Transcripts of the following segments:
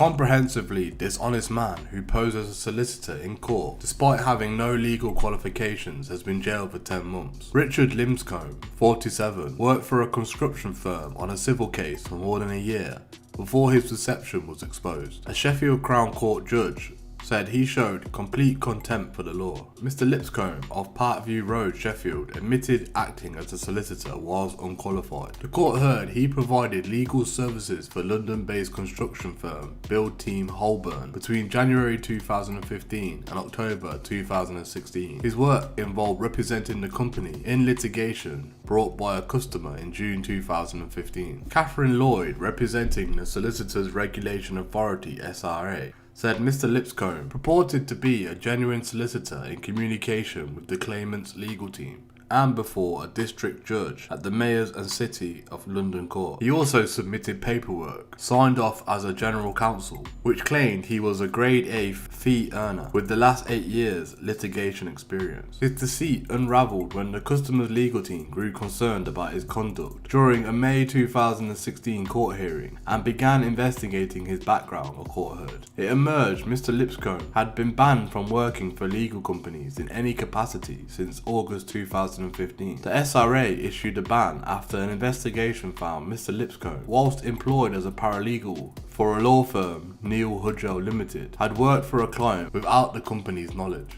comprehensively dishonest man who posed as a solicitor in court despite having no legal qualifications has been jailed for 10 months. Richard Lipscomb, 47, worked for a construction firm on a civil case for more than a year before his deception was exposed. A Sheffield Crown Court judge said he showed complete contempt for the law. Mr. Lipscomb of Parkview Road, Sheffield, admitted acting as a solicitor was unqualified. The court heard he provided legal services for London-based construction firm Build Team Holborn between January 2015 and October 2016. His work involved representing the company in litigation brought by a customer in June 2015. Catherine Lloyd, representing the Solicitors Regulation Authority (SRA), said Mr. Lipscomb purported to be a genuine solicitor in communication with the claimant's legal team and before a district judge at the Mayors and City of London Court. He also submitted paperwork, signed off as a general counsel, which claimed he was a grade A fee earner with the last 8 years litigation experience. His deceit unravelled when the customer's legal team grew concerned about his conduct during a May 2016 court hearing and began investigating his background, the court heard. It emerged Mr. Lipscomb had been banned from working for legal companies in any capacity since August 2015. The SRA issued a ban after an investigation found Mr. Lipscomb, whilst employed as a paralegal for a law firm, Neil Hudgell Limited, had worked for a client without the company's knowledge.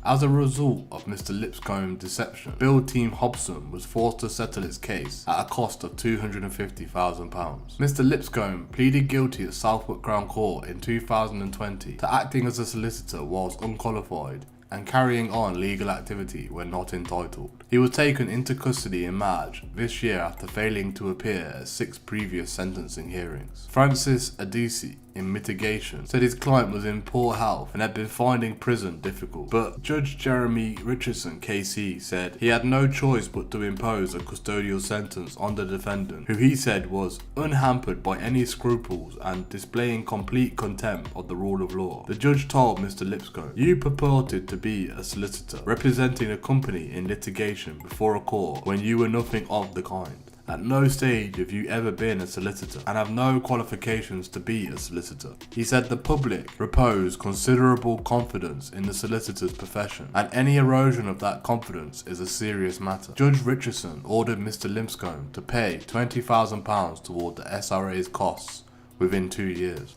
As a result of Mr. Lipscomb's deception, Build Team Hobson was forced to settle its case at a cost of £250,000. Mr. Lipscomb pleaded guilty at Southwark Crown Court in 2020 to acting as a solicitor whilst unqualified and carrying on legal activity when not entitled. He was taken into custody in March this year after failing to appear at 6 previous sentencing hearings. Francis Adisi, in mitigation, said his client was in poor health and had been finding prison difficult, but Judge Jeremy Richardson KC said he had no choice but to impose a custodial sentence on the defendant, who he said was unhampered by any scruples and displaying complete contempt of the rule of law. The judge told Mr. Lipscomb, "You purported to be a solicitor representing a company in litigation before a court when you were nothing of the kind. At no stage have you ever been a solicitor and have no qualifications to be a solicitor." He said the public repose considerable confidence in the solicitor's profession and any erosion of that confidence is a serious matter. Judge Richardson ordered Mr. Lipscomb to pay £20,000 toward the SRA's costs within 2 years.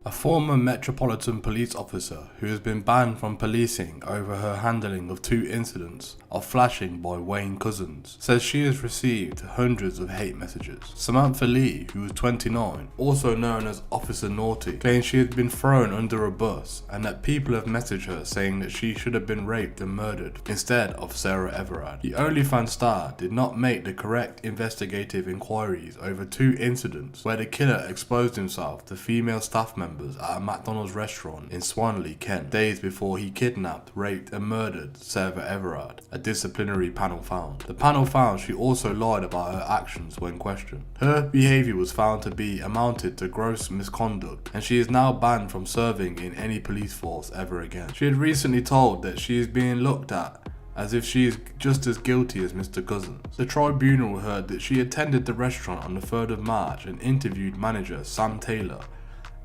A former Metropolitan Police officer who has been banned from policing over her handling of 2 incidents of flashing by Wayne Couzens says she has received hundreds of hate messages. Samantha Lee, who was 29, also known as Officer Naughty, claims she has been thrown under a bus and that people have messaged her saying that she should have been raped and murdered instead of Sarah Everard. The OnlyFans star did not make the correct investigative inquiries over 2 incidents where the killer exposed himself to female staff members at a McDonald's restaurant in Swanley, Kent, days before he kidnapped, raped and murdered Sarah Everard, a disciplinary panel found. The panel found she also lied about her actions when questioned. Her behaviour was found to be amounted to gross misconduct and she is now banned from serving in any police force ever again. She had recently told that she is being looked at as if she is just as guilty as Mr. Couzens. The tribunal heard that she attended the restaurant on the 3rd of March and interviewed manager Sam Taylor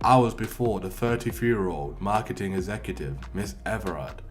hours before the 33-year-old marketing executive, Miss Everard,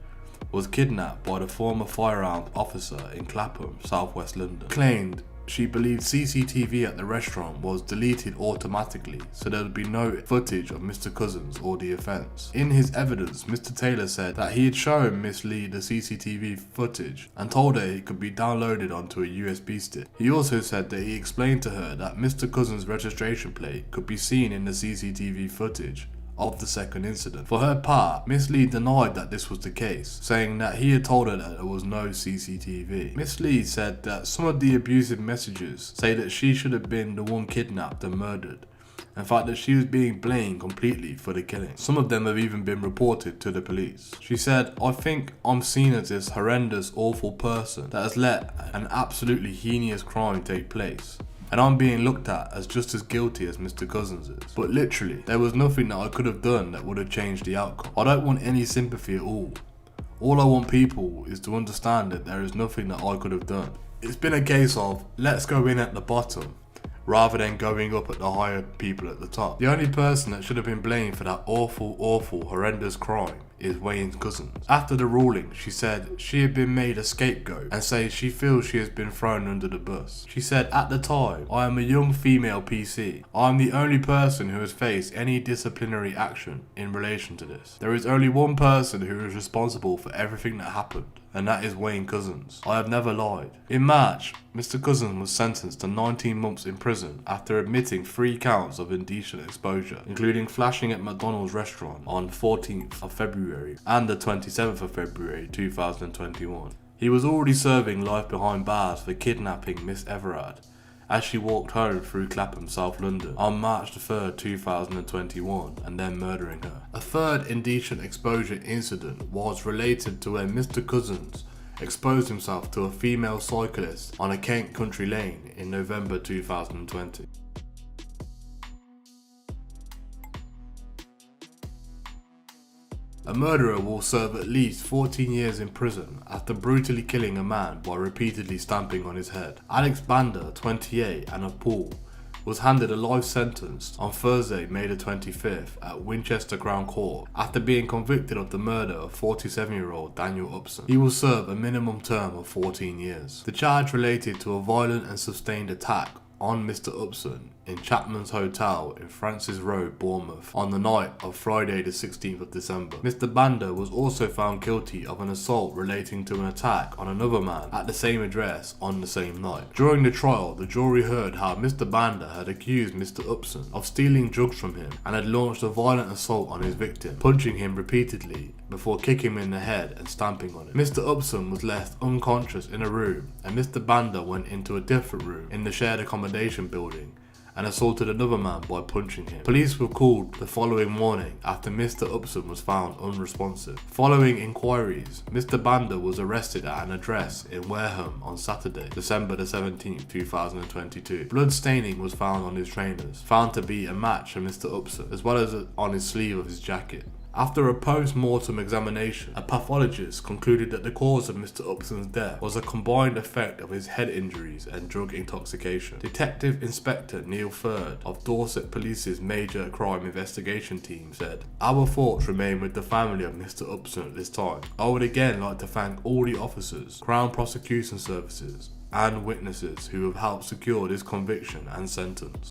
was kidnapped by the former firearms officer in Clapham, southwest London. Claimed she believed CCTV at the restaurant was deleted automatically, so there would be no footage of Mr. Couzens or the offence. In his evidence, Mr. Taylor said that he had shown Miss Lee the CCTV footage and told her it could be downloaded onto a USB stick. He also said that he explained to her that Mr. Couzens' registration plate could be seen in the CCTV footage of the second incident. For her part, Miss Lee denied that this was the case, saying that he had told her that there was no CCTV. Miss Lee said that some of the abusive messages say that she should have been the one kidnapped and murdered. In fact, that she was being blamed completely for the killing. Some of them have even been reported to the police. She said, "I think I'm seen as this horrendous, awful person that has let an absolutely heinous crime take place. And I'm being looked at as just as guilty as Mr. Couzens is. But literally, there was nothing that I could have done that would have changed the outcome. I don't want any sympathy at all. All I want people is to understand that there is nothing that I could have done. It's been a case of, let's go in at the bottom, rather than going up at the higher people at the top. The only person that should have been blamed for that awful, horrendous crime is Wayne's cousin. After the ruling, she said she had been made a scapegoat and says she feels she has been thrown under the bus. She said, at the time, I am a young female PC. I am the only person who has faced any disciplinary action in relation to this. There is only one person who is responsible for everything that happened, and that is Wayne Couzens. I have never lied. In March, Mr. Couzens was sentenced to 19 months in prison after admitting 3 counts of indecent exposure, including flashing at McDonald's restaurant on 14th of February and the 27th of February 2021. He was already serving life behind bars for kidnapping Miss Everard as she walked home through Clapham, South London on March 3rd, 2021 and then murdering her. A third indecent exposure incident was related to when Mr. Couzens exposed himself to a female cyclist on a Kent country lane in November 2020. A murderer will serve at least 14 years in prison after brutally killing a man by repeatedly stamping on his head. Alex Banda, 28, and of Paul, was handed a life sentence on Thursday, May the 25th at Winchester Crown Court after being convicted of the murder of 47-year-old Daniel Upson. He will serve a minimum term of 14 years. The charge related to a violent and sustained attack on Mr. Upson in Chapman's Hotel in Francis Road, Bournemouth, on the night of Friday the 16th of December. Mr. Banda was also found guilty of an assault relating to an attack on another man at the same address on the same night. During the trial, the jury heard how Mr. Banda had accused Mr. Upson of stealing drugs from him and had launched a violent assault on his victim, punching him repeatedly before kicking him in the head and stamping on him. Mr. Upson was left unconscious in a room, and Mr. Banda went into a different room in the shared accommodation building and assaulted another man by punching him. Police were called the following morning after Mr. Upson was found unresponsive. Following inquiries, Mr. Banda was arrested at an address in Wareham on Saturday, December the 17th, 2022. Blood staining was found on his trainers, found to be a match for Mr. Upson, as well as on his sleeve of his jacket. After a post-mortem examination, a pathologist concluded that the cause of Mr. Upson's death was a combined effect of his head injuries and drug intoxication. Detective Inspector Neil Ferd of Dorset Police's Major Crime Investigation Team said, "Our thoughts remain with the family of Mr. Upson at this time. I would again like to thank all the officers, Crown Prosecution Services and witnesses who have helped secure this conviction and sentence."